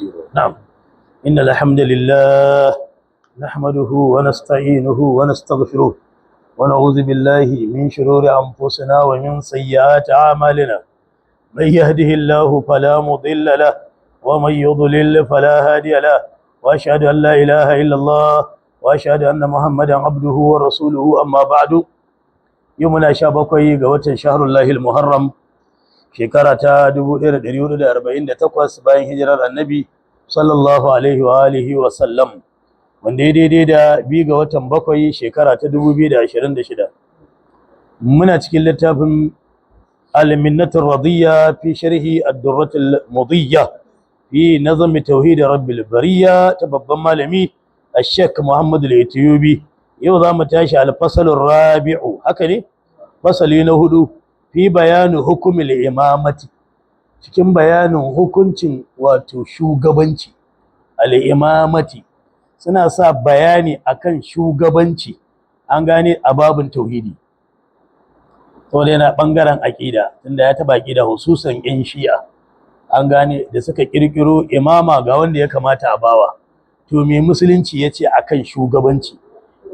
بصير. نعم. إن الحمد لله نحمده ونستعينه ونستغفره ونعوذ بالله من شرور أنفسنا ومن سيئات أعمالنا. من يهده الله فلا مضل له ومن يضلل فلا هادي له، وأشهد أن لا إله إلا الله وأشهد أن محمدا عبده ورسوله. أما بعد، يومنا شابكوي قوة شهر الله المحرم، shekara ta 1448 bayan hijirar annabi sallallahu alaihi wa alihi wa sallam, wanda ya daidai da 2 ga watan 7 shekara ta 2026. muna cikin littafin al-minnatur radiyya fi sharhi ad-durratul mudiyya fi nazm tauhid rabbil bariyya ta babban malami Sheikh Muhammad al-Ethiopi. yau zamu tashi al-fasalur rabi'u, haka ne, fasali na 4, fi bayanin hukumul imamati, cikin bayanin hukuncin wato shugabanci. Al-imamati suna sa bayani akan shugabanci, an gane, a babin tauhidi. saboda yana bangaren aqida, tunda ya taba aqida hususan yan shi'a, an gane, da suka kirkiro imama ga wanda ya kamata a bawa. To me musulunci yace akan shugabanci?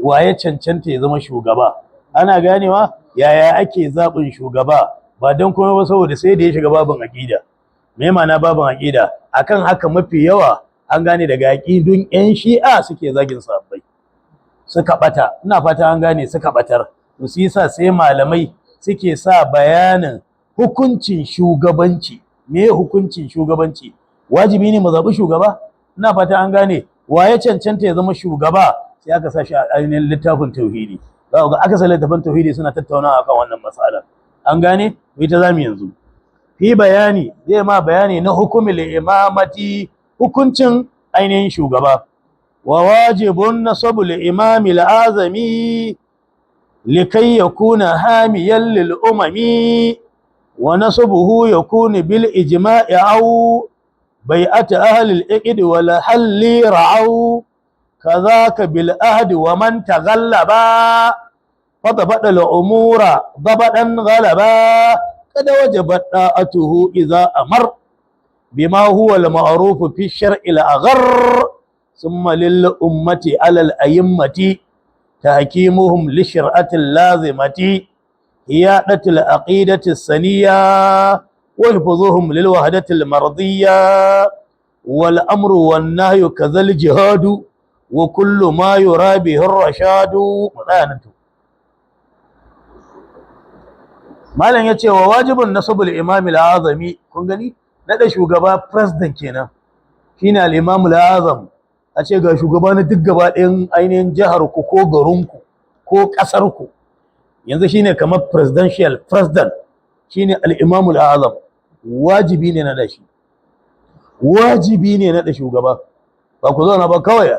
Wa ya cancanta ya zama shugaba? Ana ganewa yaya ake zaɓin shugaba, ba don kuma ba saboda sai da ya shiga babin aƙida. Me ma'ana babin aƙida? Akan haka mafi yawa an gane daga aƙidun 'yan shi'a suke zagin sahabbai, suka ɓata. Ina fata an gane, suka ɓatar. To su yasa sai malamai suke sa bayanin hukuncin shugabanci. Me hukuncin shugabanci? Wajibi ne mu zaɓi shugaba? Ina fata an gane. Wa ya cancanta ya zama shugaba? Sai aka sa shi a ainihin littafin tauhidi. za ku ga akasarin littafin tauhidi suna tattaunawa akan wannan mas'ala, an gane. Ita zamu yanzu fi bayani, zai ma bayani na hukumul imamati, hukuncin ainihin shugaba. Wa wajibun nasabul imamil azami likai yakuna hamiyan lil umami, wa nasabuhu yakunu bil ijma'i aw bai'at ahli al iqd wal halli ra'au كذاك بالأهد ومن تغلب فضبط الأمور ضبطا غلبا قد وجبت طاعته إذا أمر بما هو المعروف في الشرع الأغر ثم للأمة على الأئمة تحكيمهم للشرعة اللازمة هيادة العقيدة السنية وحفظهم للوحدة المرضية والأمر والنهي كذا الجهاد وكل ما يرى به الرشاد. malam yace wa wajibun nasabul imam al-azami, kun gani, nada shugaba president kenan, shine al-imam al-azam. a ce ga shugaba na duk gaba ɗayan ainihin jihar ku ko garin ku ko kasar ku, yanzu shine kamar presidential president, shine al-imam al-azam. wajibi ne nada shi, wajibi ne nada shugaba. ba ku zauna ba kawai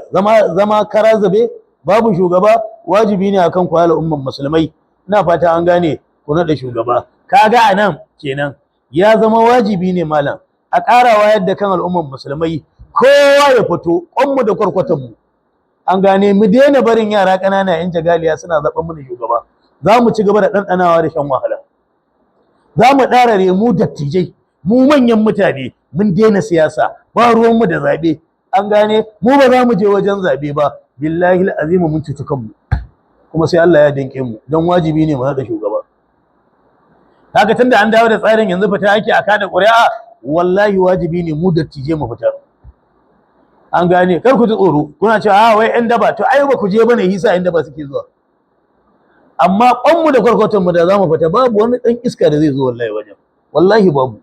zama kara zabe babu shugaba. wajibi ne akan ku al'umman musulmai, ina fata an gane, ku nada shugaba. kaga anan kenan ya zama wajibi ne malam a ƙarawa yadda kan al'umman musulmai kowa ya fito, ƙwanmu da kwarkwatanmu, an gane, mu daina barin yara ƙanana yan jagaliya suna zaɓen mu shugaba. za mu ci gaba da ɗanɗanawa da shan wahala. za mu ɗarare mu dattijai, mu manyan mutane, mun daina siyasa, ba ruwanmu da zaɓe, an gane, mu ba za mu je wajen zabe ba. billahi alazim mun cuci kanmu, kuma sai Allah ya danke mu, dan wajibi ne mu haɗa shugaba. kaga tunda an dawo da tsarin yanzu fita ake aka da ƙuri'a, wallahi wajibi ne mu dattije mu fita, an gane. kar ku ji tsoro, kuna cewa a wai ƴan daba, to ai ba ku je bane, hisa ƴan daba suke zuwa. amma ƙwanmu da kwarkwatan mu da za mu fita, babu wani ɗan iska da zai zo wallahi wajen, wallahi babu.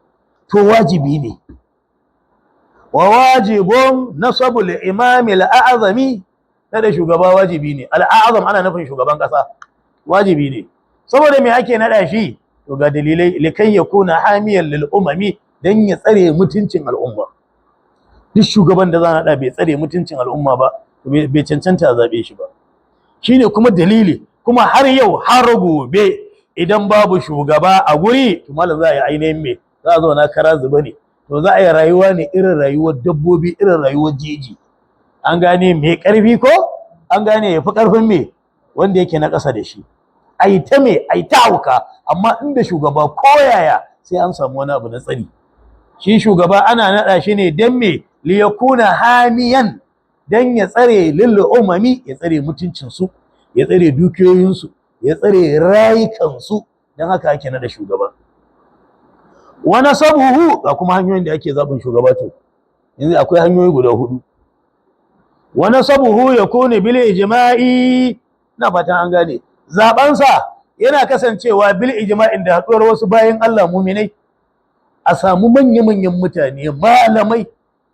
to wajibi ne. wa wajibun nasabul imam al-a'zami, nada shugaba wajibi ne. al-a'zam ana nufin shugaban kasa, wajibi ne. saboda me ake nada shi? to ga dalilai. likai yakuna hamiyan lil umami, dan ya tsare mutuncin al'umma. duk shugaban da za nada bai tsare mutuncin al'umma ba, to bai cancanta zabe shi ba. shine kuma dalili. kuma har yau har gobe idan babu shugaba a guri, to malam za a yi ainihin me, za a zo na kara zuba ne. to za a yi rayuwa ne irin rayuwar dabbobi, irin rayuwar jeji, an gane. mai ƙarfi ko an gane ya fi ƙarfin me wanda yake na ƙasa da shi. ai ta hauka. amma inda shugaba ko yaya sai an samu wani abu na tsari. shi shugaba ana naɗa shi ne don me liyakuna hamiyan dan ya tsare lil umami, ya tsare mutuncin su, ya tsare dukiyoyin su, ya tsare rayukan su. Dan haka ake nada shugaba. Wa nasabuhu, ga kuma hanyoyin da ake zabin shugaba. To yanzu akwai hanyoyi guda 4. wa nasabuhu yakunu bil ijma'i, na fatan an gane. Zabansa yana kasancewa bil ijma'in da haduwar wasu bayin Allah mu'minai, a samu manya-manyan mutane malamai,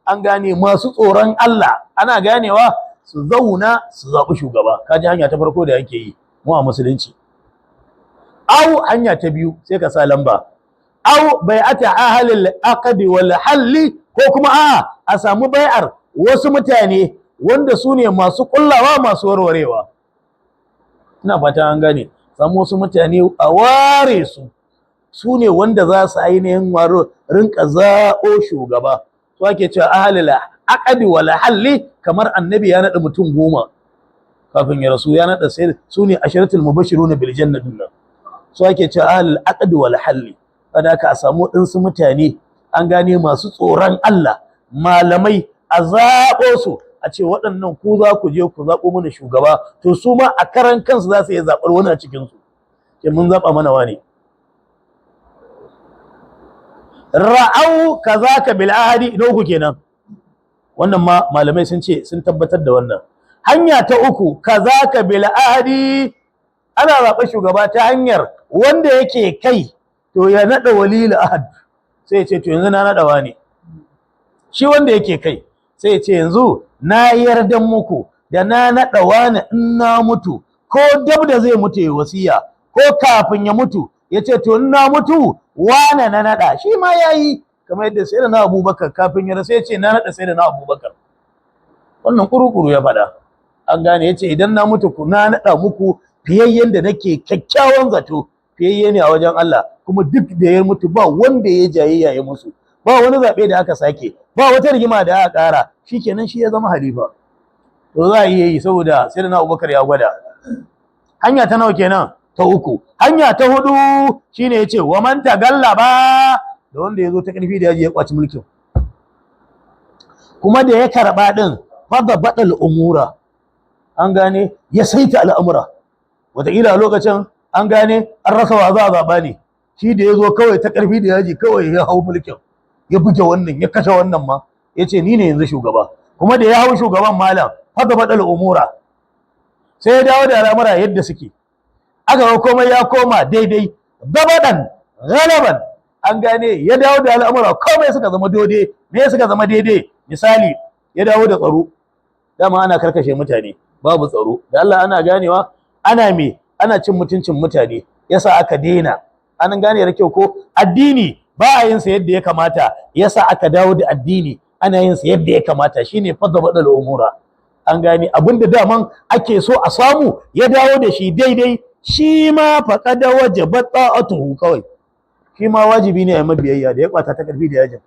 an gane, masu tsoron Allah, ana ganewa, su zauna su zaɓi shugaba. Kaji hanya ta farko da yake yi mu a musulunci. Au hanya ta biyu, sai ka sa lamba, au bai'ata ahlil aqdi wal halli, ko kuma a samu bai'ar wasu mutane wanda su ne masu kullawa masu warwarewa. Ina fata an gane, samu wasu mutane a ware su ne wanda za su ainihin rinka zaɓo shugaba. Su ake cewa ahlil aqdi wal halli. Kamar annabi ya naɗa mutum 10 kafin ya rasu, ya naɗa sai su ne asharatul mubashiruna bil janna din nan. Su ake cewa ahlil aqdi wal halli. Kada ka samu ɗinsu mutane, an gane, masu tsoron Allah, malamai, a zaɓo su, a ce waɗannan ku za ku je ku zaɓo mana shugaba. To su ma a karan kansu za su iya zaɓar wani a cikinsu, ke mun zaɓa mana wani. Ra'au kazaka bil ahadi, na uku kenan. Wannan ma malamai sun ce sun tabbatar da wannan. Hanya ta uku, kazaka bil ahadi, ana zaɓar shugaba ta hanyar wanda yake kai to ya naɗa walil ahad, sai ya ce to yanzu na naɗa wani. Shi wanda yake kai sai ya ce yanzu na yarda muku da na naɗa wani, in na mutu ko dab da zai mutu ya wasiya, ko kafin ya mutu ya ce to in na mutu wane na naɗa. Shi ma ya yi kamar yadda sai da na Abubakar kafin ya rasu ya ce na naɗa sai da na Abubakar. Wannan kuru-kuru ya faɗa, an gane, ya ce idan na mutu ku na naɗa muku fiyayyen da nake kyakkyawan zato, fiyayye ne a wajen Allah, kuma duk da ya mutu ba wanda ya jayayya ya musu, ba wani zaɓe da aka sake, ba wata rigima da aka ƙara, shikenan shi ya zama halifa. To za a iya yi saboda sai da na Abubakar ya gwada. Hanya ta nawa kenan? Ta uku. Hanya ta 4 shine yace wa man tagallaba, da wanda yazo ta karfi da yaji ya kwaci mulkin, kuma da ya karba din fadda badal umura, an gane, ya saita al'amura. Wataƙila a lokacin, an gane, an rasa wa za a zaɓa ne, shi da yazo kawai ta karfi da yaji kawai ya hau mulkin, ya buge wannan, ya kashe wannan ma, yace ni ne yanzu shugaba. Kuma da ya hau shugaban malam fadda badal umura, sai ya dawo da al'amura yadda suke, aka ga komai ya koma daidai, dabadan galaban, an gane, ya dawo da al'amura komai suka zama daidai. Me suka zama daidai? Misali, ya dawo da tsaro. Dama ana karkashe mutane, babu tsaro, da Allah ana ganewa, ana cin mutuncin mutane, yasa aka daina. An gane da kyau ko? Addini ba a yin sa yadda ya kamata, yasa aka dawo da addini ana yin sa yadda ya kamata, shine fadda badal umura. An gane, abinda daman ake so a samu ya dawo da shi daidai, shi ma faqada wajabat ta'atuhu, kawai shi ma wajibi ne a mabiyayya da ya kwata ta karfi da yajin.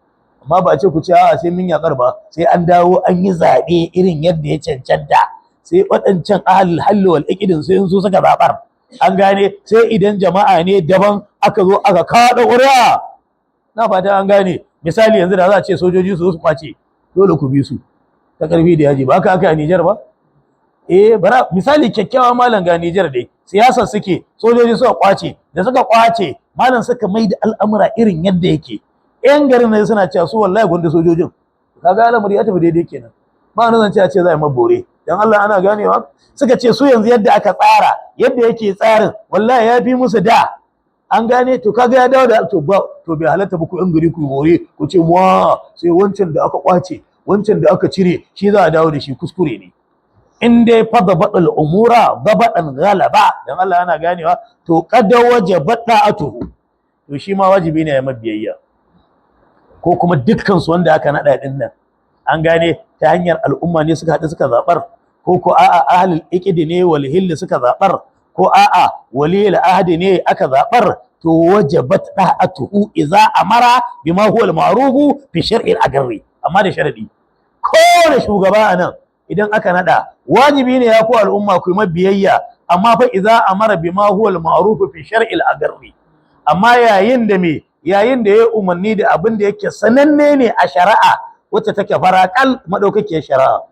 Amma ba a ce ku ce a'a sai mun yakar ba, sai an dawo an yi zaɓe irin yadda ya cancanta, sai waɗancan ahlul halli wal iqdin sai su suka zaɓar, an gane, sai idan jama'a ne daban aka zo aka kaɗa ƙuri'a. Na fata an gane. Misali yanzu da za a ce sojoji su kwace, dole ku bi su ta karfi da yaji, ba haka aka a Nijar ba? Bara misali kyakkyawa malam, ga Nijar dai siyasar suke, sojoji suka kwace, da suka kwace malam suka mai da al'amura irin yadda yake. Yan garin ne suna cewa su wallahi gwanda sojojin, kaga al'amari ya tafi daidai kenan. Ba wani zance a ce za a yi mabore, dan Allah ana ganewa. Suka ce su yanzu yadda aka tsara, yadda yake tsarin, wallahi ya fi musu da, an gane. To kaga ya dawo da to bai halatta ba ku yan gari ku bore, ku ce wa sai wancan da aka kwace, wancan da aka cire shi za a dawo da shi, kuskure ne. In dai fadda badal umura dabadan galaba, dan Allah ana ganewa, to kada wajabat ta'atuhu, to shi ma wajibi ne ya mabiyayya. Ko kuma dukkan su wanda aka nada din nan, an gane, ta hanyar al'umma ne suka haɗu suka zabar, ko a'a ahlul iqdi ne wal hill suka zabar, ko a'a waliyul ahdi ne aka zabar, to wajabat ta'atuhu idza amara bima huwa al-ma'ruf fi shar'il agarri. Amma da sharadi, ko da shugaba anan idan aka nada, wajibi ne ya ku al'umma ku yi mabiyayya, amma fa idza amara bima huwa al-ma'ruf fi shar'il agarri. Amma yayin da ya umarni da abin da yake sananne ne a shari'a, wacce take farakal madaukakiyar shari'a.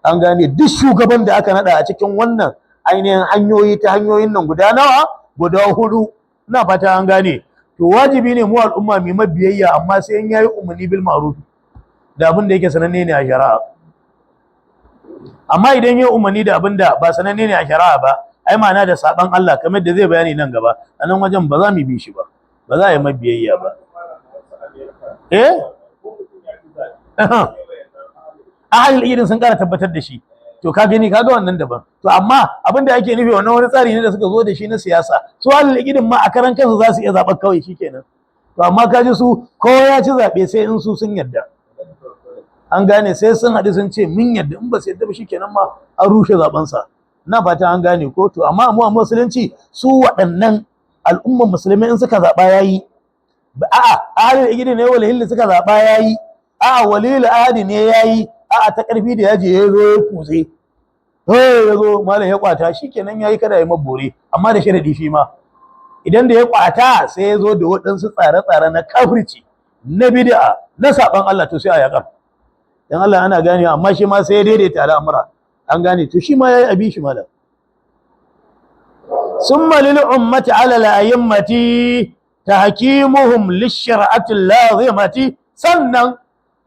An gane duk shugaban da aka nada a cikin wannan ainihin hanyoyi ta hanyoyin nan guda nawa, guda 4, ina fata an gane. To wajibi ne mu al'umma mai mabiyayya, amma sai in yayi umarni bil ma'ruf da abin da yake sananne ne a shari'a. Amma idan yayi umarni da abin da ba sananne ne a shari'a ba, ai ma'ana da saban Allah, kamar da zai bayani nan gaba, a nan wajen ba za mu bi shi ba, ba za a yi mabiyayya ba. Ahlul idin sun kara tabbatar da shi. To ka gani, kaga wannan daban. To amma abin da ake nufi wannan wani tsari ne da suka zo da shi na siyasa. Su ahlul idin ma a karan kansu za su iya zaɓar kawai shikenan. To amma kaji su kowa ya ci zaɓe sai in su sun yarda. An gane, sai sun haɗu sun ce mun yarda, in ba su yarda ba shikenan ma an rushe zaɓensa. Na fata an gane ko. To amma mu a musulunci su waɗannan al'umman musulmai in suka zaɓa yayi. A'a ahlul idin ne wal hilli suka zaɓa yayi. A'a walil ahadi ne yayi. A'a ta ƙarfi da yaji ya zo ya kutse, ya zo malam ya kwata, shikenan yayi kada ya mabore, amma da sharadi shi ma idan da ya kwata sai ya zo da waɗansu tsare-tsare na kafirci, na bid'a, na saban Allah, to sai a yaƙar. Dan Allah ana gane, amma shi ma sai ya daidaita al'amura. An gane, to shi ma yayi abi shi malam. Summa lil ummati ala al-a'immati tahkimuhum lish-shar'ati al-lazimati, sannan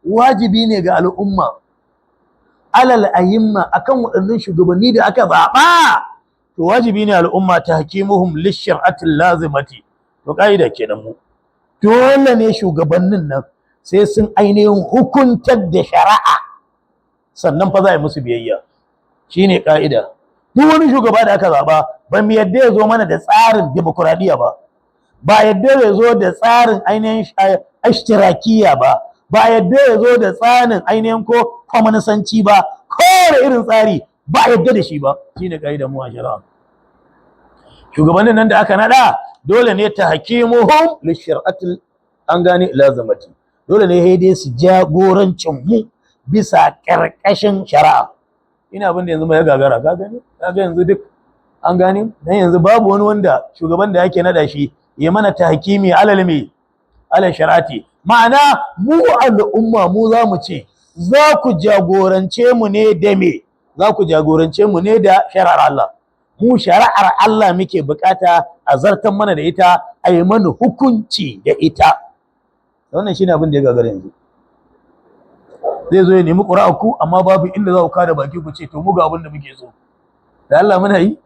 wajibi ne ga al'umma alal ayyimma akan waɗannan shugabanni da aka zaɓa, to wajibi ne al'umma ta hakimuhum lish-shar'atil lazimati. To kaida kenan mu dole ne shugabannin nan sai sun ainihin hukuntar da shari'a, sannan fa za a yi musu biyayya. Shine kaida. Duk wani shugaba da aka zaɓa ba mu yadda ya zo mana da tsarin demokradiyya ba, ba yadda ya zo da tsarin ainihin ashtirakiya ba yadda ya zo da tsarin ainihin ko kwamanisanci ba, kowane irin tsari ba yadda da shi ba. Shine kaidar mu a shari'a. Shugabannin nan da aka nada dole ne ta hakimuhum lishir'atil, an gane, lazimati. Dole ne dai su jagorancin mu bisa karkashin shari'a. Ina abin da yanzu mai gagara, ka gani, kaga yanzu duk an gane, dan yanzu babu wani wanda shugaban da yake nada shi ya mana tahkimi alal me, alal shari'ati. Ma'ana mu al'umma mu za mu ce za ku jagorance mu ne da me, za ku jagorance mu ne da shari'ar Allah. Mu shari'ar Allah muke bukata a zartan mana da ita, a yi mana hukunci da ita. Wannan shine abin da ya gagara yanzu. Zai zo ya nemi ƙura'aku, amma babu inda za ku kada baki ku ce to mu ga abin da muke so. Da Allah muna yi.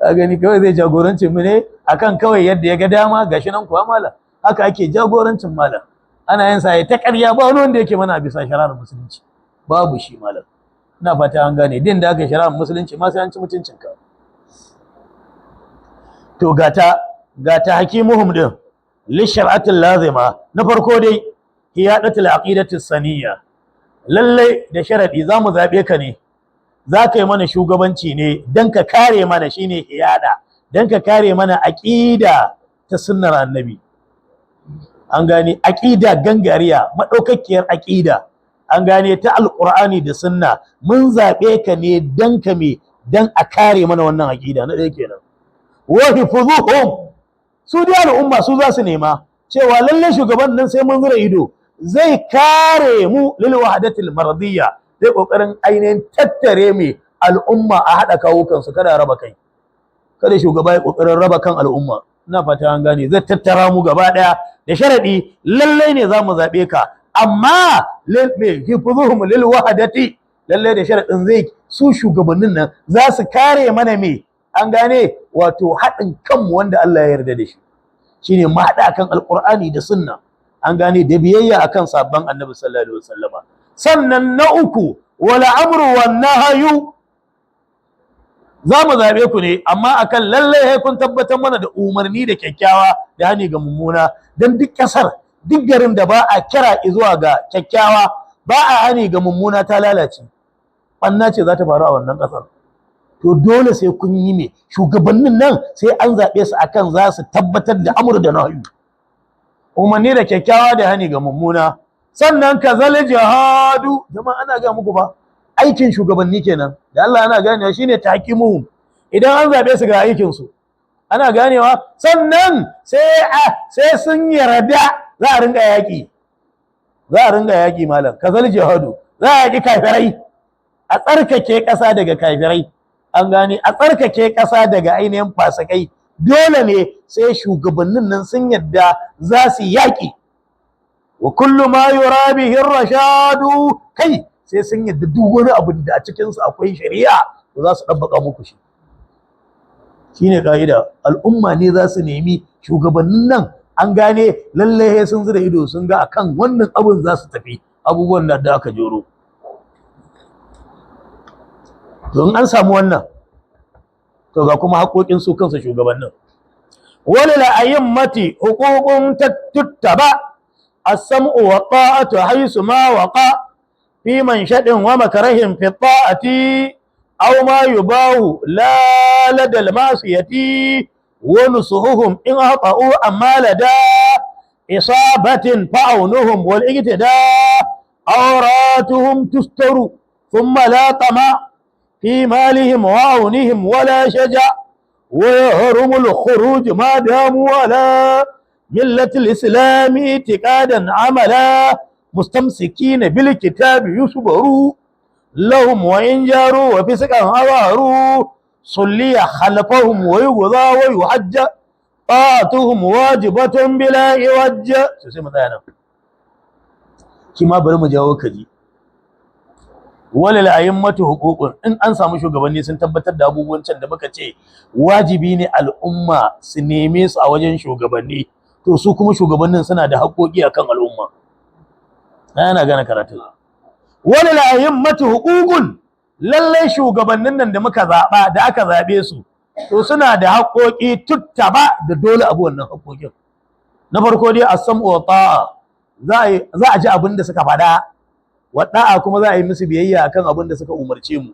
Ka gani, kawai zai jagorance mu ne akan kawai yadda ya ga dama, gashi nan kuwa malam. Haka ake jagorancin malam, ana yin sa ta ƙarya, ba wani wanda yake mana bisa shari'ar musulunci, babu shi malam. Ina fata an gane, din da aka shari'ar musulunci ma sai an ci mutuncin ka. To gata hakimuhum din li shar'atil lazima. Na farko dai hiyadatul aqidatis saniyya, lalle da sharadi zamu zabe ka ne, za ka yi mana shugabanci ne dan ka kare mana, shine hiyada, dan ka kare mana aqida ta sunnar annabi. An gane, aqida gangariya, madaukakiyar aqida, an gane, ta alqur'ani da sunna. Mun zabe ka ne dan ka me, dan a kare mana wannan aqida. Na dai kenan. Wa hifuzuhum, su da al'umma su za su nema cewa lalle shugaban nan sai mun zura ido zai kare mu lil wahdatil maradiyya, zai kokarin ainihin tattare mu al'umma a hada kawo kansu, kada raba kai, kada shugaba ya kokarin raba kan al'umma. Ina fata an gane, zai tattara mu gaba daya da sharadi lalle ne za mu zabe ka, amma lil hifuzuhum lil wahdati, lalle da sharadin zai, su shugabannin nan za su kare mana me, an gane, wato haɗin kanmu wanda Allah ya yarda da shi, shine mu haɗa kan alqur'ani da sunna, an gane, da biyayya akan sabban annabi sallallahu alaihi wasallama. Sannan na uku, wal amru wan nahyu, za mu zabe ku ne amma akan lalle kun tabbatar mana da umarni da kyakkyawa da hani ga mummuna. Dan duk kasar, duk garin da ba a kira zuwa ga kyakkyawa, ba a hani ga mummuna, ta lalace, banna ce za ta faru a wannan kasar. To dole sai kun yi me, shugabannin nan sai an zaɓe su akan za su tabbatar da amur da nahyu, umarni da kyakkyawa da hani ga mummuna. Sannan kazal jihadu, jama'a ana ga muku ba, aikin shugabanni kenan da Allah ana ganewa, shine tahkimuhum, idan an zaɓe su ga aikin su ana ganewa. Sannan sai sun yarda za a rinka yaƙi, za a ringa yaƙi malam, kazal jihadu, za a yaƙi kafirai, a tsarkake ƙasa daga kafirai, an gane, a tsarkake ƙasa daga ainihin fasikai. Dole ne sai shugabannin nan sun yadda za su yaƙi. Wa kullu ma yura bihi rashadu, kai sai sun yadda duk wani abu da a cikin su akwai shari'a to za su dabbaka muku shi. Shine kaida, al'umma ne za su nemi shugabannin nan, an gane lalle sun zura ido sun ga akan wannan abun za su tafi abubuwan da aka joro. To in an samu wannan, to ga kuma haƙoƙin su kansu shugabannin. Walil a'immati huququn tattaba as-sam'u wa ta'atu haythu ma waqa fi manshadin wa makrahin fi ta'ati aw ma yubahu la ladal ma'siyati wa nusuhum in ata'u amma lada isabatin fa'unuhum wal ijtida awratuhum tustaru thumma la tama في مالهم وعونهم ولا شجع ويهرم الخروج ما داموا على ملة الإسلام اعتقادا عملا مستمسكين بالكتاب يصبروا لهم وإن جاروا وفسقا أظهروا صلي خلفهم ويغضى ويحج طاعتهم واجبة بلا عوج. كما برم جاوكجي walil a'immatu huququn, in an samu shugabanni sun tabbatar da abubuwan can da muka ce wajibi ne al'umma su neme su a wajen shugabanni, to su kuma shugabannin suna da haƙoƙi akan al'umma. Ana gane karatu. Walil a'immatu huququn, lallai shugabannin nan da muka zaba da aka zabe su to suna da haƙoƙi tuttaba da dole abu wannan haƙoƙin. Na farko dai as-sam'u wa ta'a, za a ji abin da suka faɗa, waɗa'a kuma za a yi musu biyayya akan abin da suka umarce mu,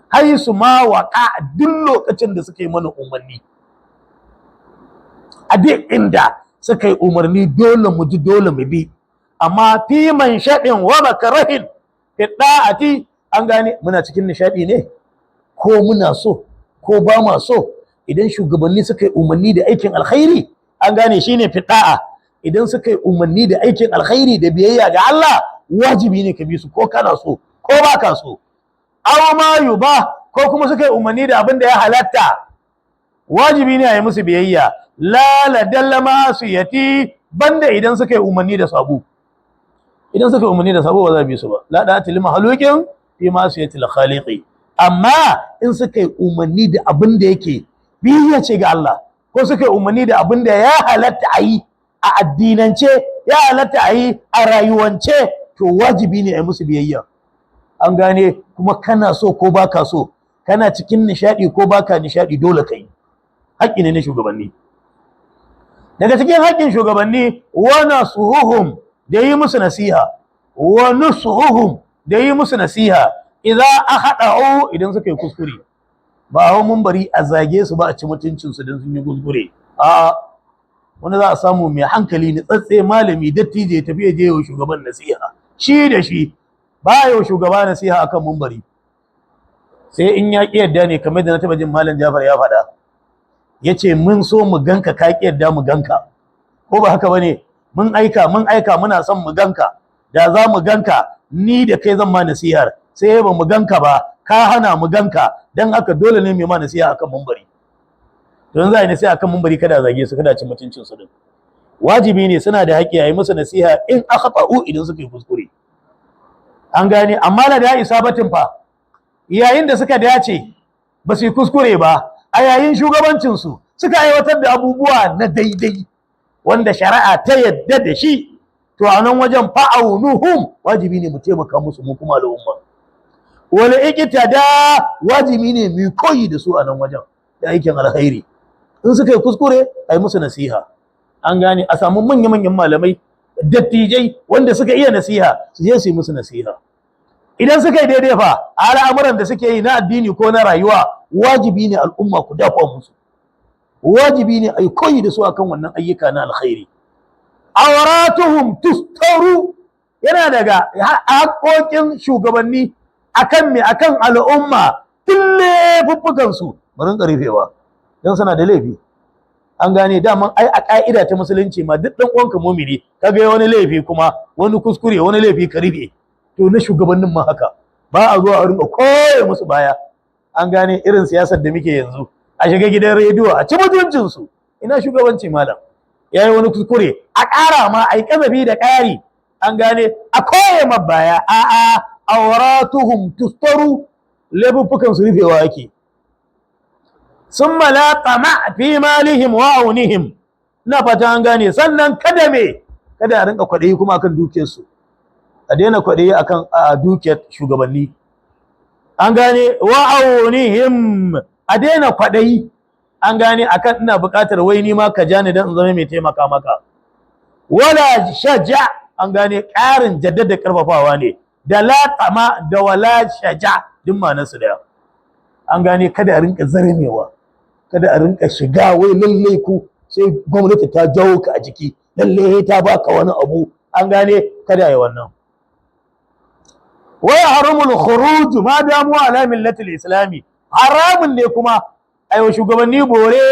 haisu ma waƙa duk lokacin da suka yi mana umarni, a duk inda suka yi umarni dole mu ji dole mu bi. Amma fi man shaɗin wa makarahin fi ɗa'ati, an gane muna cikin nishaɗi ne ko muna so ko ba ma so, idan shugabanni suka yi umarni da aikin alkhairi, an gane shine fi ɗa'a, idan suka yi umarni da aikin alkhairi da biyayya ga Allah, wajibi ne ka bi su ko kana so ko ba ka so. Aw ma yuba, ko kuma suka yi umarni da abin da ya halatta, wajibi ne a yi musu biyayya. La ladalla ma'siyati, banda idan suka yi umarni da sabo. Idan suka yi umarni da sabo ba za a bi su ba. La da'ata li makhluqin fi ma'siyati al-khaliqi. Amma in suka yi umarni da abin da yake biyayya ce ga Allah, ko suka yi umarni da abin da ya halatta a yi a addinance, ya halatta a yi a rayuwance, to wajibi ne a yi musu biyayya. An gane, kuma kana so ko baka so, kana cikin nishadi ko baka nishadi, dole kai. Haƙƙi ne na shugabanni. Daga cikin haƙƙin shugabanni, wa nasuhum, da yi musu nasiha, wa nusuhum, da yi musu nasiha, idza akhada'u, idan suka yi kuskure. Ba hawo munbari a zage su ba, a ci mutuncin su dan sun yi kuskure. A wanda za a samu mai hankali ne, tsatse malami dattijo ya tafi ya je wa shugaban nasiha, shi da shi ba yau shugaba nasiha akan munbari, sai in ya ƙi yadda ne, kamar da na taɓa jin malam Jafar ya faɗa, ya ce mun so mu ganka, ka ƙi yadda mu ganka, ko ba haka ba ne? Mun aika muna son mu ganka, da za mu ganka ni da kai zan ma nasihar, sai ba mu ganka ba, ka hana mu ganka, don haka dole ne mai ma nasiha akan munbari. Don za a yi nasiha akan munbari, kada zage su, kada ci mutuncin su din. Wajibi ne, suna da haƙƙi a yi musu nasiha in akhata'u, idan suka yi kuskure. An gane, amma la da isabatin fa, yayin da suka dace ba su yi kuskure ba, a yayin shugabancin su suka aiwatar da abubuwa na daidai wanda shari'a ta yadda da shi, to a nan wajen fa'aunuhum, wajibi ne mu taimaka musu mu kuma al'umma. Wal iqtada, wajibi ne mu koyi da su a nan wajen da aikin alkhairi. In suka yi kuskure, a yi musu nasiha. An gane, a samu manya-manyan malamai, dattijai wanda suka iya nasiha, su je su yi musu nasiha. Idan suka yi daidai fa, a al'amuran da suke yi na addini ko na rayuwa, wajibi ne al'umma ku dafa musu. Wajibi ne a yi koyi da su akan wannan ayyuka na alkhairi. Awratuhum tustaru, yana daga haƙoƙin shugabanni akan me, akan al'umma, tun laifuffukan su mu rinka rufewa, dan suna da laifi. an gane daman ai a ka'ida ta musulunci ma duk dan uwanka mumini kaga wani laifi kuma wani kuskure wani laifi ka rufe to na shugabannin ma haka ba a zuwa a rinka koye musu baya an gane irin siyasar da muke yanzu a shiga gidan rediyo a ci mutuncin su ina shugabanci malam yayi wani kuskure a ƙara ma ai kazafi da ƙari an gane a koye ma baya a awratuhum tustaru laifuffukan su rufewa yake summa la tama fi malihim wa aunihim na fata an gane sannan kada a rinka kwaɗayi kuma akan dukiyar su a daina kwaɗayi akan dukiyar shugabanni an gane wa aunihim a daina kwaɗayi an gane akan ina buƙatar wai ni ma ka ja ni dan in zama mai taimaka maka wala shaja an gane ƙarin jaddada karfafawa ne da latama da wala shaja duk ma'anarsu daya an gane kada a rinka zarmewa kada a rinka shiga wai lallai ku sai gwamnati ta jawo ka a jiki lallai ta baka wani abu an gane kada yi wannan wai harumul khuruj ma damu ala millatil islami haramun ne kuma aiwa shugabanni bore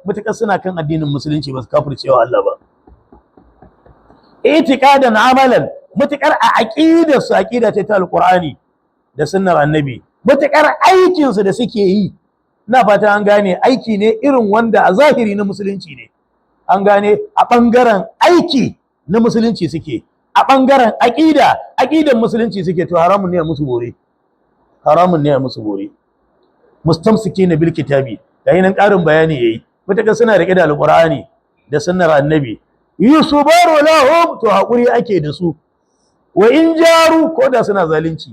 mutakar suna kan addinin musulunci ba su kafircewa Allah ba itiqadan amalan mutakar a aqidar su aqida ta alqur'ani da sunnar annabi mutakar aikin su da suke yi na fata an gane aiki ne irin wanda a zahiri na musulunci ne an gane a bangaren aiki na musulunci suke a bangaren aqidan musulunci suke to haramun ne a musu bore haramun ne a musu bore mustamsikina bil kitabi yayin nan karin bayani yayi mutakar suna rike da alqur'ani da sunnar annabi yusubaru lahum to hakuri ake da su wa in jaru ko da suna zalunci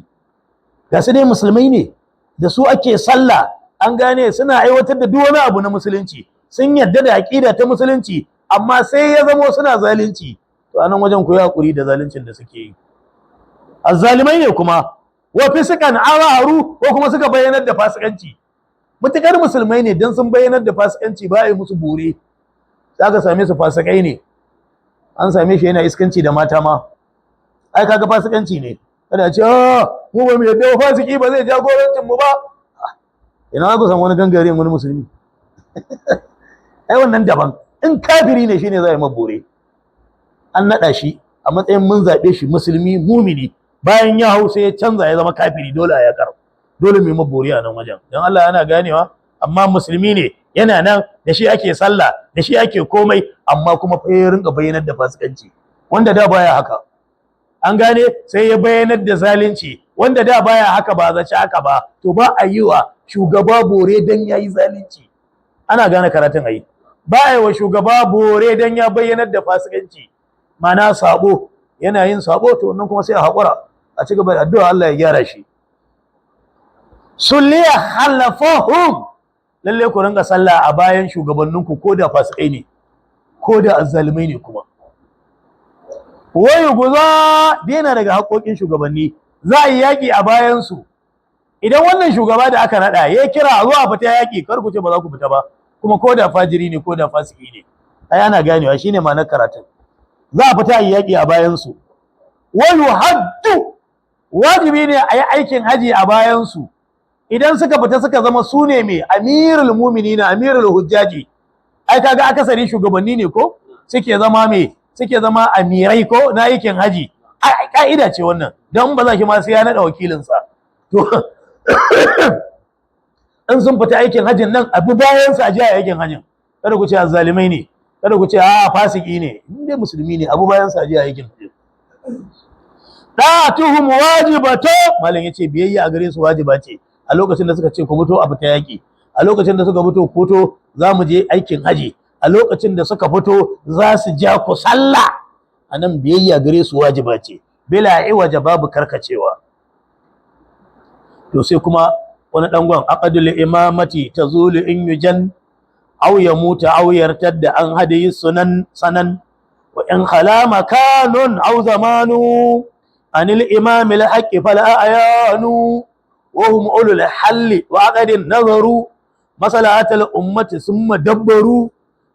ga su dai musulmai ne da su ake sallah an gane suna aiwatar da duk wani abu na musulunci sun yadda da aqida ta musulunci amma sai ya zamo suna zalunci to anan wajen ku yi hakuri da zaluncin da suke yi azzalimai ne kuma wa fisqan awaru ko kuma suka bayyanar da fasikanci mutakar musulmai ne dan sun bayyanar da fasikanci ba a yi musu bore zaka same su fasikai ne an same shi yana iskanci da mata ma ai kaga fasikanci ne kada ce mu ba mu yadda fasiki ba zai jagorancin mu ba ina ku san wani gangare wani musulmi ai wannan daban in kafiri ne shine zai mabore an nada shi a matsayin mun zabe shi musulmi mumini bayan ya hau sai ya canza ya zama kafiri dole ya kar dole mai mabore a nan wajen dan Allah yana ganewa amma musulmi ne yana nan da shi ake sallah da shi ake komai amma kuma fa ya rinka bayyanar da fasikanci wanda da baya haka an gane sai ya bayyanar da zalunci wanda da baya haka ba zaci haka ba to ba a yi wa shugaba bore dan yayi zalunci ana gane karatun ayi ba a yi wa shugaba bore dan ya bayyanar da fasikanci mana sabo yana yin sabo to nan kuma sai a hakura a ci gaba da addu'a Allah ya gyara shi sulliya halafahum lalle ku ringa sallah a bayan shugabanninku ko da fasikai ne ko da azzalimai ne kuma wai guza dena daga haƙoƙin shugabanni za a yi yaƙi a bayan su idan wannan shugaba da aka nada ya kira zuwa fita yaƙi kar ku ce ba za ku fita ba kuma ko da fajiri ne ko da fasiki ne ai ana ganewa shine ma'anar karatun za a fita yaƙi a bayan su wai yuhaddu wajibi ne a yi aikin haji a bayan su idan suka fita suka zama su ne mai amirul mu'minina amirul hujjaji ai kaga akasari shugabanni ne ko suke zama amirai ko na aikin haji ai ka'ida ce wannan dan ba za ki ma sai ya nada wakilin sa to in sun fita aikin hajin nan abu bayan sa aje aikin hajin kada ku ce azzalimai ne kada ku ce fasiki ne inda musulmi ne abu bayan sa aje aikin hajin da'atuhum wajibatu malam yace biyayya a gare su wajiba ce a lokacin da suka ce ku fito a fita yaki a lokacin da suka fito za mu je aikin haji a lokacin da suka fito za su ja ku sallah anan biyayya gare su wajiba ce bila iwaja babu karkacewa to sai kuma wani dangon aqdul imamati tazulu in yujan aw yamuta aw yartadda an hadayi sanan wa in khala makanun aw zamanu anil imam al haqqi fal ayanu وهم أولو الحل وعقد نظروا مصلحة الأمة ثم دبروا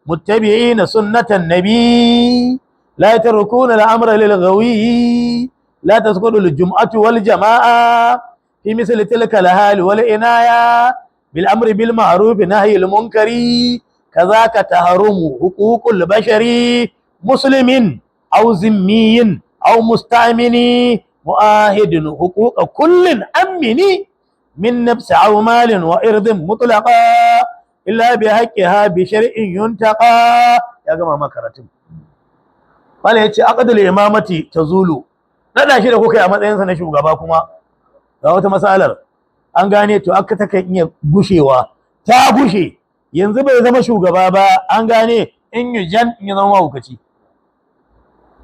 متبعين سنة النبي لا يتركون الأمر للغوي لا تسقط الجمعة والجماعة في مثل تلك الهال والعناية بالأمر بالمعروف نهي المنكر kazaka taharumu huququl bashari muslimin aw zimmiyin aw mustamini muahidin huquqa kullin amini min nafsi aw malin wa irdin mutlaqa illa bi haqqiha bi shar'in yuntaqa. Ya gama makaratun wala yace aqdul imamati tazulu nada shi da kuka yi a matsayin sa na shugaba kuma ga wata masalar an gane to aka ta kan iya gushewa ta gushe yanzu bai zama shugaba ba an gane in yujan in ya zama mahaukaci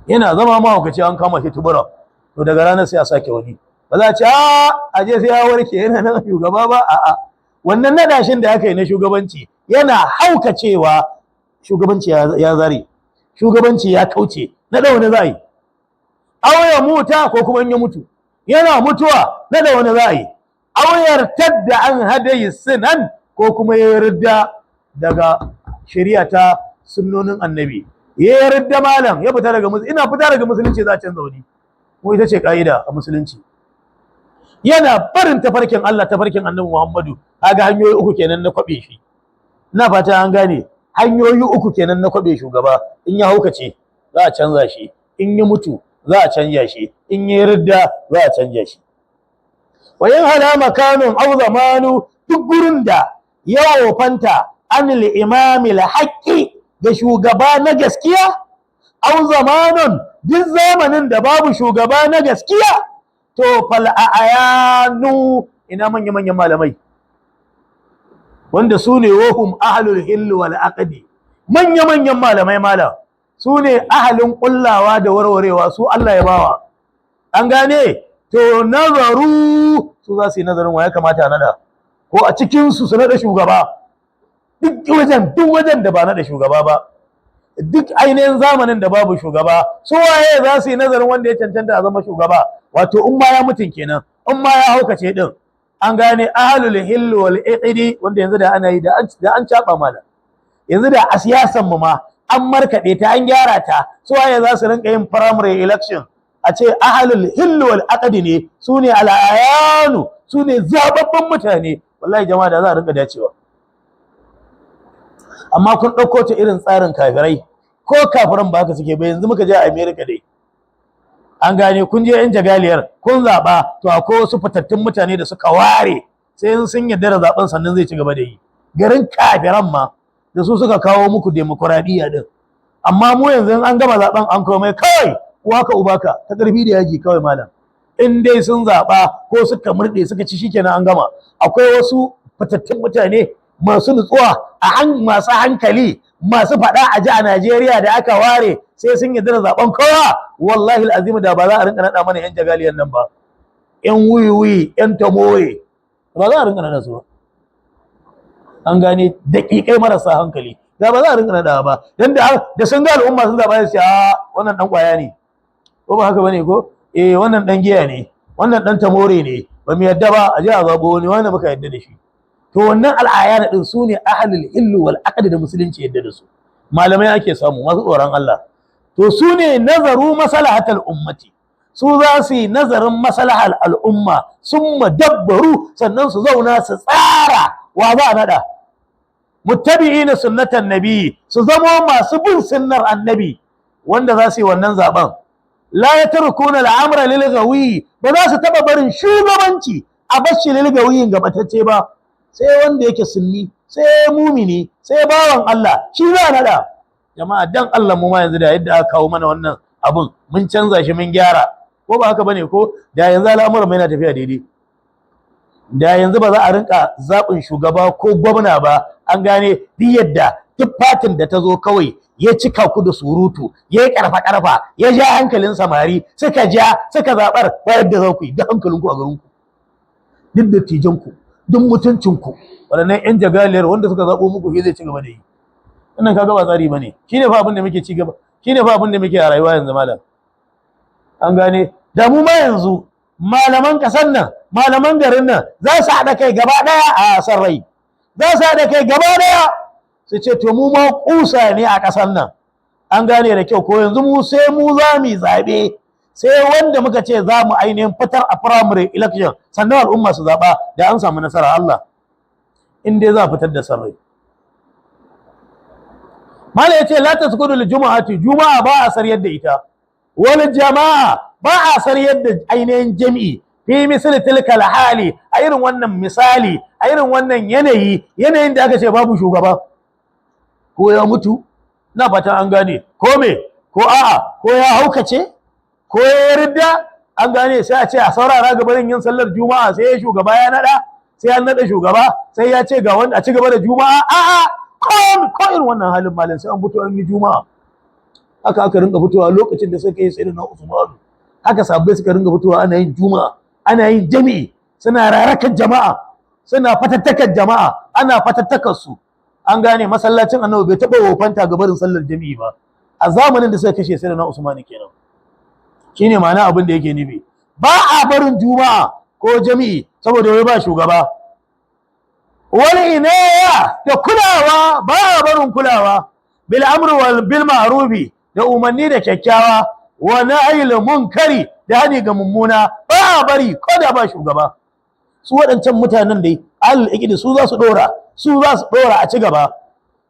yana zama mahaukaci an kama shi tubura to daga ranar sai a sake wani ba za a ce a je sai ya warke yana nan shugaba ba a'a wannan nadashin da aka yi na shugabanci yana haukacewa shugabanci ya zare shugabanci ya kauce na da wani za a yi ya muta ko kuma in ya mutu yana mutuwa na da wani za a yi auyar tadda an hadayi sinan ko kuma ya yarda daga shari'a ta sunnonin annabi ya yarda malam ya fita daga musulunci ina fita daga musulunci za a canza wani ko ita ce ka'ida a musulunci yana barin tafarkin Allah tafarkin annabi Muhammadu kaga hanyoyi uku kenan na kwabe shi ina fata an gane hanyoyi uku kenan na kwabe shugaba in ya haukace za a canza shi in ya mutu za a canja shi in ya yarda za a canja shi wayin hala makanun aw zamanu duk gurin da ya wofanta anil imami la haqqi da shugaba na gaskiya aw zamanun duk zamanin da babu shugaba na gaskiya to fal ayanu ina manyan malamai wanda su ne wahum ahlul hill wal aqdi manyan malamai malam su ne ahalin kullawa da warwarewa su Allah ya bawa an gane to nazaru su za su yi nazarin wa ya kamata nada ko a cikin su nada shugaba duk wajen da ba nada shugaba ba duk ainihin zamanin da babu shugaba su waye za su yi nazarin wanda ya cancanta a zama shugaba wato in ma ya mutun kenan in ma ya haukace din an gane ahlul hill wal iqdi wanda yanzu da ana yi da an caba mala yanzu da a siyasan mu ma an markade ta an gyara ta su waye za su rinka yin primary election a ce ahlul hill wal aqdi ne su ne al'ayanu su ne zababban mutane wallahi jama'a da za a rinka dacewa amma kun dauko ta irin tsarin kafirai ko kafiran ba haka suke ba yanzu muka je a America dai an gane kun je yan jagaliyar kun zaba to akwai wasu fitattun mutane da suka ware sai sun yarda da zaben sannan zai ci gaba da yi garin kafiran ma da su suka kawo muku demokradiyya din amma mu yanzu an gama zaben an kawo mai kai uwaka ubaka ta karfi da yaji kawai malam in dai sun zaba ko suka murde suka ci shikenan an gama akwai wasu fitattun mutane masu nutsuwa masu hankali masu fada a ji a Najeriya da aka ware sai sun yarda da zaben kowa wallahi alazim da ba za a rinka nada mana yan jagaliyan nan ba yan wuyi yan tamoye ba za a rinka nada su ba an gane daƙiƙai marasa hankali da ba za a rinka nada ba dan da sun ga al'umma sun zaba sai wannan dan kwaya ne ko ba haka bane ko wannan dan giya ne wannan dan tamore ne ba mu yadda ba a ji a zabo ne wanda muka yadda da shi to wannan al'ayana din su ne ahlul illu wal aqd da musulunci yadda da su malamai ake samu masu tsoron Allah to su ne nazaru maslahatal ummati su za su yi nazarin maslahal al'umma sun madabbaru sannan su zauna su tsara wa za a nada muttabi'ina sunnatan nabi su zama masu bin sunnar annabi wanda za su yi wannan zaben la yatrukuna al'amra lil ghawi ba za su taba barin shugabanci a bashi lil gawiyin gabatacce ba sai wanda yake sunni sai mumini sai bawan Allah shi za nada jama'a dan Allah mu ma yanzu da yadda aka kawo mana wannan abun mun canza shi mun gyara ko ba haka bane ko da yanzu al'amuran mai na tafiya daidai da yanzu ba za a rinka zaɓin shugaba ko gwamna ba an gane duk yadda duk fatin da ta zo kawai ya cika ku da surutu ya yi karfa ya ja hankalin samari suka zaɓar ba yadda za ku yi duk hankalinku a garinku duk dattijanku duk mutuncinku waɗannan 'yan jagaliyar wanda suka zaɓo muku shi zai ci gaba da yi wannan kaga ba tsari bane shine fa abin da muke ci gaba shine fa abin da muke a rayuwa yanzu malam an gane da mu ma yanzu malaman kasar nan malaman garin nan za su haɗa kai gaba ɗaya a sarrai za su haɗa kai gaba ɗaya su ce to mu ma kusa ne a ƙasar nan an gane da kyau ko yanzu mu sai mu za mu zaɓe sai wanda muka ce za mu ainihin fitar a primary election sannan al'umma su zaɓa da an samu nasara Allah in dai za a fitar da sarrai mala yace la tasqutu lil jumu'ati, juma'a ba a sariyar da ita, wal jama'a ba a sariyar da ainihin jami'i fi misali tilka hali, a irin wannan misali, a irin wannan yanayin da aka ce babu shugaba, ko ya mutu, na fatan an gane, ko me, ko a'a, ko ya haukace, ko ya yarda, an gane, sai a ce a saurara gabanin yin sallar juma'a, sai shugaba ya nada, sai an nada shugaba, sai ya ce ga wanda a ci gaba da juma'a, a'a, ko irin wannan halin malam sai an fito an yi juma'a. Haka aka rinka fitowa lokacin da suka yi sayyidina Usman, haka sabbai suka rinka fitowa ana yin juma'a, ana yin jami'i, suna rarakan jama'a, suna fatattakan jama'a, ana fatattakar su, an gane. Masallacin annabi bai taba wofanta ga barin sallar jami'i ba a zamanin da suka kashe sayyidina Usman kenan. Shine ma'ana abin da yake nufi, ba a barin juma'a ko jami'i saboda wai ba shugaba. Wani inaya da kulawa, ba a barin kulawa bil amri wal bil ma'rufi, da umarni da kyakkyawa, wa nahyi munkari, da hani ga mummuna, ba a bari ko da ba shugaba. Su waɗancan mutanen dai al-iqdi su za su dora a ci gaba.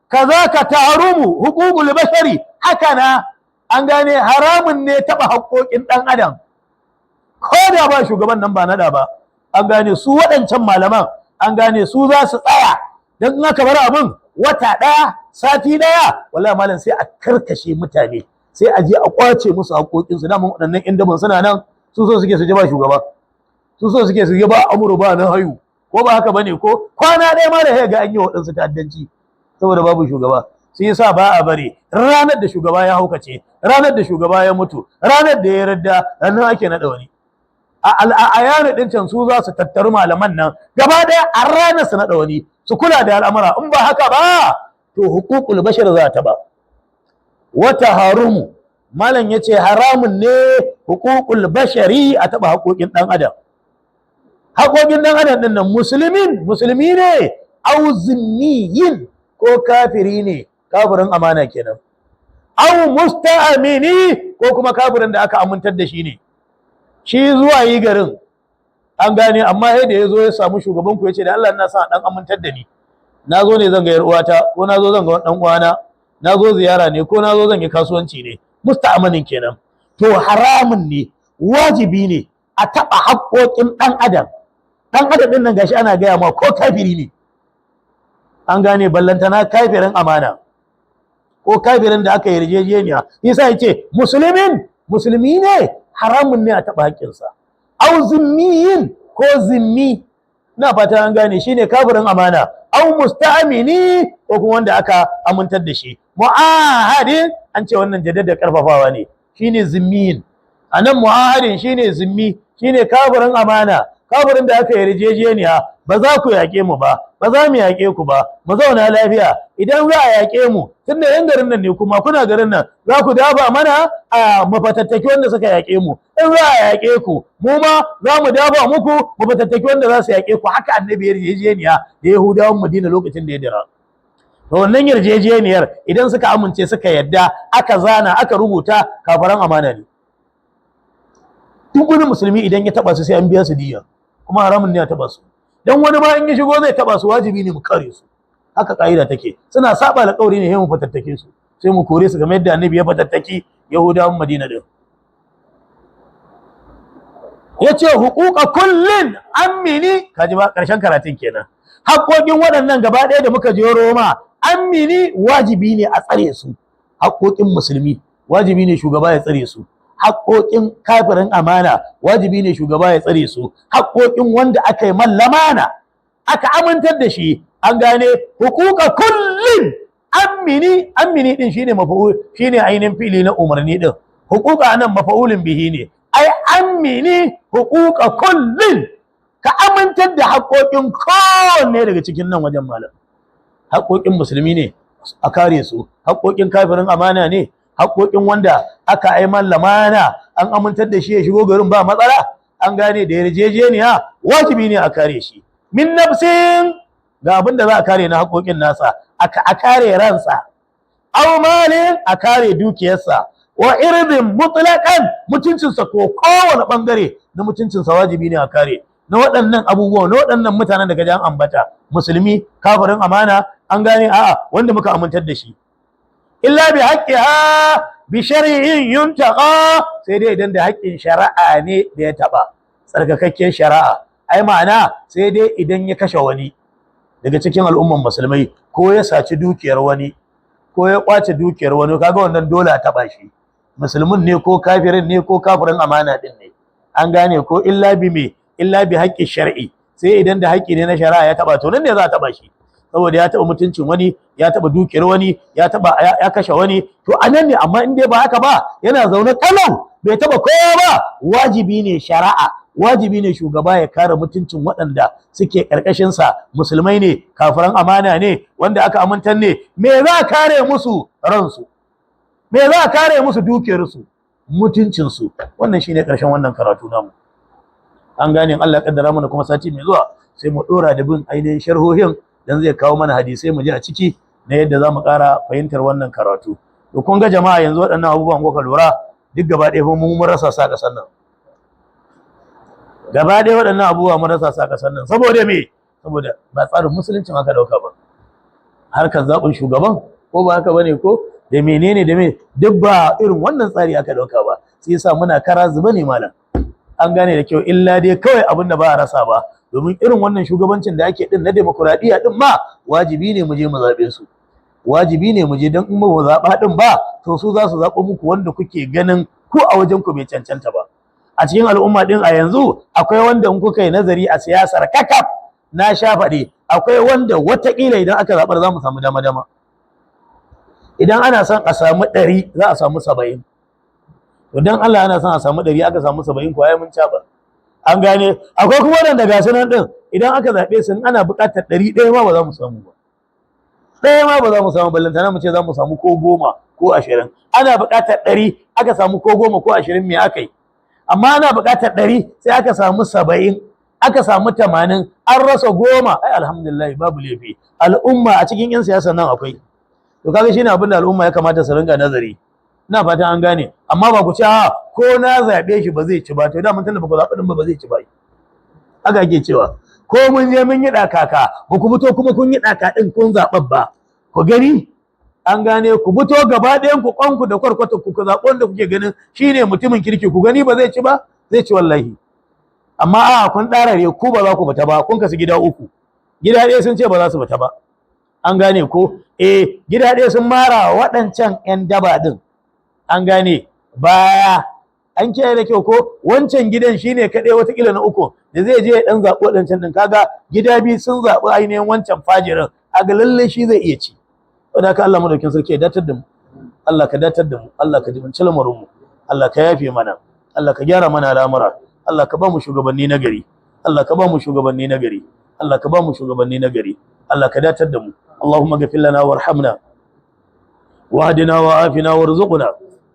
Kaza ka tarumu huququl bashari, haka na, an gane, haramun ne taba haƙoƙin ɗan adam ko da ba shugaban nan ba nada ba, an gane. Su waɗancan malaman, an gane, su za su tsaya, dan in aka bar abin wata ɗaya, sati ɗaya, wallahi malam sai a karkashe mutane, sai a je a kwace musu haƙoƙinsu. Daman waɗannan ƴan daban suna nan, su so suke su ji ba shugaba, su so suke su ji ba amuru ba na hayu, ko ba haka bane ko kwana ɗaya ma da ya ga an yi waɗansu ta'addanci saboda babu shugaba. Sai yasa ba a bari ranar da shugaba ya haukace, ranar da shugaba ya mutu, ranar da ya radda, ranar ake naɗa wani. A yana ɗin can su za su tattaru malaman nan gaba ɗaya a ranar su naɗa wani, su kula da al'amura. In ba haka ba to hukukul bashar za ta ba. Wata harumu, malam ya ce haramun ne hukukul bashari, a taɓa haƙoƙin ɗan adam. Haƙoƙin ɗan adam ɗin nan musulmi ne, au zimmiyin, ko kafiri ne, kafirin amana kenan, au musta'amini, ko kuma kafirin da aka amintar da shi ne, shi zuwa yi garin, an gane, amma yadda ya zo ya samu shugaban ku ya ce da Allah ina sa dan amintar da ni, na zo ne zan ga yar uwata, ko na zo zan ga dan uwana, na zo ziyara ne, ko na zo zan yi kasuwanci ne, musta'amanin kenan. To haramun ne, wajibi ne a taɓa haƙoƙin ɗan adam. Ɗan adam ɗin nan gashi ana gaya ma ko kafiri ne, an gane, ballantana kafirin amana ko kafirin da aka yi yarjejeniya. Yasa yace musulmi ne, haramun ne a taɓa haƙƙinsa. Au zimmiyin, ko zimmi, na fata an gane, shine kafirin amana. Au musta'amini, ko kuma wanda aka amintar da shi. Mu'ahadin, an ce wannan jaddada karfafawa ne, shine zimmiyin. Anan mu'ahadin shine zimmi, shine kafirin amana, kafirin da aka yarjejeniya, ba za ku yaƙe mu ba, ba za mu yaƙe ku ba, mu zauna lafiya. Idan za a yaƙe mu, tunda yan garin nan ne, kuma kuna garin nan, za ku dafa mana a mafatattaki wanda suka yaƙe mu. In za a yaƙe ku, mu ma za mu dafa muku mafatattaki wanda za su yaƙe ku. Haka annabi yarjejeniya da Yahudawan Madina lokacin da ya dira. To wannan yarjejeniyar idan suka amince, suka yadda, aka zana, aka rubuta, kafaran amana ne. Duk wani musulmi idan ya taba su sai an biya su diya, kuma haramun ne ya taba su. Dan wani ma in ya shigo zai taba su, wajibi ne mu kare su. Haka ka'ida take. Suna saba alƙawari ne, sai mu fatattake su, sai mu kore su, kamar yadda annabi ya fatattaki Yahudawan Madina din. Yace huquqa kullin amini, kaji ba karshen karatun kenan. Haƙoƙin waɗannan gaba ɗaya da muka je Roma, amini, wajibi ne a tsare su. Haƙoƙin musulmi wajibi ne shugaba ya tsare su. Haƙoƙin kafirin amana wajibi ne shugaba ya tsare su. Haƙoƙin wanda aka yi mallamana, aka amintar da shi, an gane, huquqa kullin amini din shine mafa'ul, shine ainihin fili na umarni din. Huquqa nan mafa'ulin bihi ne, ai amini huquqa kullin, ka amintar da haƙoƙin kowanne daga cikin nan wajen malam. Haƙoƙin musulmi ne a kare su, haƙoƙin kafirin amana ne, haƙoƙin wanda aka aiman lamana, an amintar da shi ya shigo garin ba matsala, an gane, da yarjejeniya, wajibi ne a kare shi. Min nafsin, ga abin da za a kare na haƙoƙin nasa, a kare ransa. Aw malin, a kare dukiyarsa. Wa irdin mutlaqan, mutuncinsa ko kowane bangare na mutuncinsa wajibi ne a kare. Na waɗannan abubuwa, na waɗannan mutanen da gajan ambata, musulmi, kafirin amana, an gane, a'a, wanda muka amintar da shi. illa bi haqqiha bi shar'in yuntaqa, sai dai idan da haƙƙin shari'a ne da ya taba tsarkakakken shari'a. Ai ma'ana sai dai idan ya kashe wani daga cikin al'umman musulmai, ko ya saci dukiyar wani, ko ya kwace dukiyar wani, kaga wannan dole a taba shi, musulmin ne ko kafirin ne ko kafirin amana din ne, an gane ko. Illa bi haƙƙi shar'i, sai idan da haƙƙi ne na shari'a ya taba, to nan ne za a taba shi, saboda ya taba mutuncin wani, ya taba dukiyar wani, ya kashe wani, to anan ne. Amma in dai ba haka ba, yana zaune kalau bai taba kowa ba, wajibi ne shari'a, wajibi ne shugaba ya kare mutuncin waɗanda suke ƙarƙashinsa, musulmai ne, kafiran amana ne, wanda aka amintar ne. Me za a kare musu? Ransu. Me za a kare musu? Dukiyarsu, mutuncinsu. Wannan shine ƙarshen wannan karatu namu, an gane. Allah ya kaddara mana kuma sati mai zuwa sai mu dora da bin ainihin sharhohin, dan zai kawo mana hadisai mu ji a ciki na yadda za mu ƙara fahimtar wannan karatu. To kun ga jama'a, yanzu waɗannan abubuwan kuka lura duk gaba ɗaya mun rasa sa ƙasar nan, gaba ɗaya waɗannan abubuwa mun rasa sa ƙasar nan. Saboda me? Saboda ba tsarin musuluncin aka ɗauka ba, harkar zaɓin shugaban, ko ba haka bane ko, da menene da me, duk ba irin wannan tsari aka ɗauka ba. Sai yasa muna kara zuba ne malam, an gane da kyau. Illa dai kawai abin da ba a rasa ba, domin irin wannan shugabancin da ake din na demokuraɗiyya din ma, wajibi ne mu je mu zaɓe su, wajibi ne mu je, don in ba mu zaɓa din ba, to su za su zaɓo muku wanda kuke ganin ku a wajen ku bai cancanta ba. A cikin al'umma din a yanzu akwai wanda in kuka yi nazari a siyasar kakaf, na sha faɗi, akwai wanda wataƙila idan aka zaɓar za mu samu dama-dama. Idan ana son a samu 100 za a samu 70, to dan Allah ana son a samu 100 aka samu 70, ko ai mun caba, an gane. Akwai kuma wanda ga sunan din, idan aka zaɓe su ana buƙatar 100 ɗaya ma ba za mu samu ba, ɗaya ma ba za mu samu, ballantana mu ce za mu samu ko 10 ko 20. Ana buƙatar 100 aka samu ko 10 ko 20, me aka yi? Amma ana buƙatar 100 sai aka samu 70, aka samu 80, an rasa 10. Ai alhamdulillah, babu laifi. Al'umma a cikin 'yan siyasa nan akwai, to kaga shine abin da al'umma ya kamata su ringa nazari. Ina fatan an gane. Amma ba ku ce ko na zaɓe shi ba zai ci ba, to da mun tunda ba ku zaɓi din ba zai ci ba, haka ake cewa. Ko mun je mun yi ɗakaka, ba ku fito kuma kun yi ɗaka ɗin kun zaɓar ba, ku gani, an gane. Ku fito gaba ɗayan ku, kwanku da kwarkwata ku zaɓi wanda kuke ganin shine mutumin kirki, ku gani ba zai ci ba, zai ci wallahi. Amma kun ɗarare, ku ba za ku fita ba, kun kasu gida uku, gida ɗaya sun ce ba za su fita ba, an gane ko. Gida ɗaya sun mara waɗancan 'yan daba ɗin, an gane, baya. An kiyaye da kyau ko. Wancan gidan shine kaɗai watakila na uku da zai je ya ɗan zaɓi waɗancan ɗin, kaga gida biyu sun zaɓi ainihin wancan fajirin, aga lallai shi zai iya ci. Saboda haka Allah madaukin sarki ya datar da mu, Allah ka datar da mu, Allah ka jibinci lamarin mu, Allah ka yafe mana, Allah ka gyara mana al'amura, Allah ka ba mu shugabanni na gari, Allah ka ba mu shugabanni na gari, Allah ka ba mu shugabanni na gari, Allah ka datar da mu. Allahumma ghfir lana warhamna wahdina wa'afina warzuqna.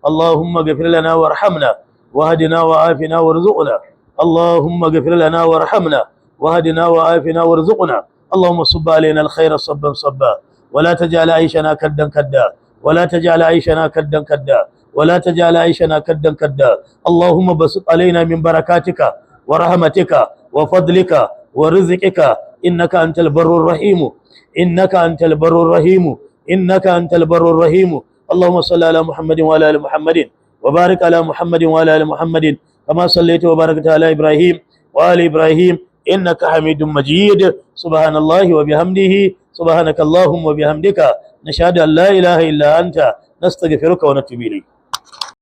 Allahumma ghfir lana warhamna wahdina wa'afina warzuqna. Allahumma ghfir lana warhamna wahdina wa'afina warzuqna. اللهم صب علينا الخير صبا صبا، ولا تجعل عيشنا كدا كدا، ولا تجعل عيشنا كدا كدا، ولا تجعل عيشنا كدا كدا. اللهم بسط علينا من بركاتك ورحمتك وفضلك ورزقك، إنك أنت البر الرحيم، إنك أنت البر الرحيم، إنك أنت البر الرحيم. اللهم صل على محمد وعلى آل محمد، وبارك على محمد وعلى آل محمد، كما صليت وباركت على إبراهيم وآل إبراهيم إنك حميد مجيد. سبحان الله وبحمده، سبحانك اللهم وبحمدك، نشهد أن لا إله إلا أنت، نستغفرك ونتوب إليك.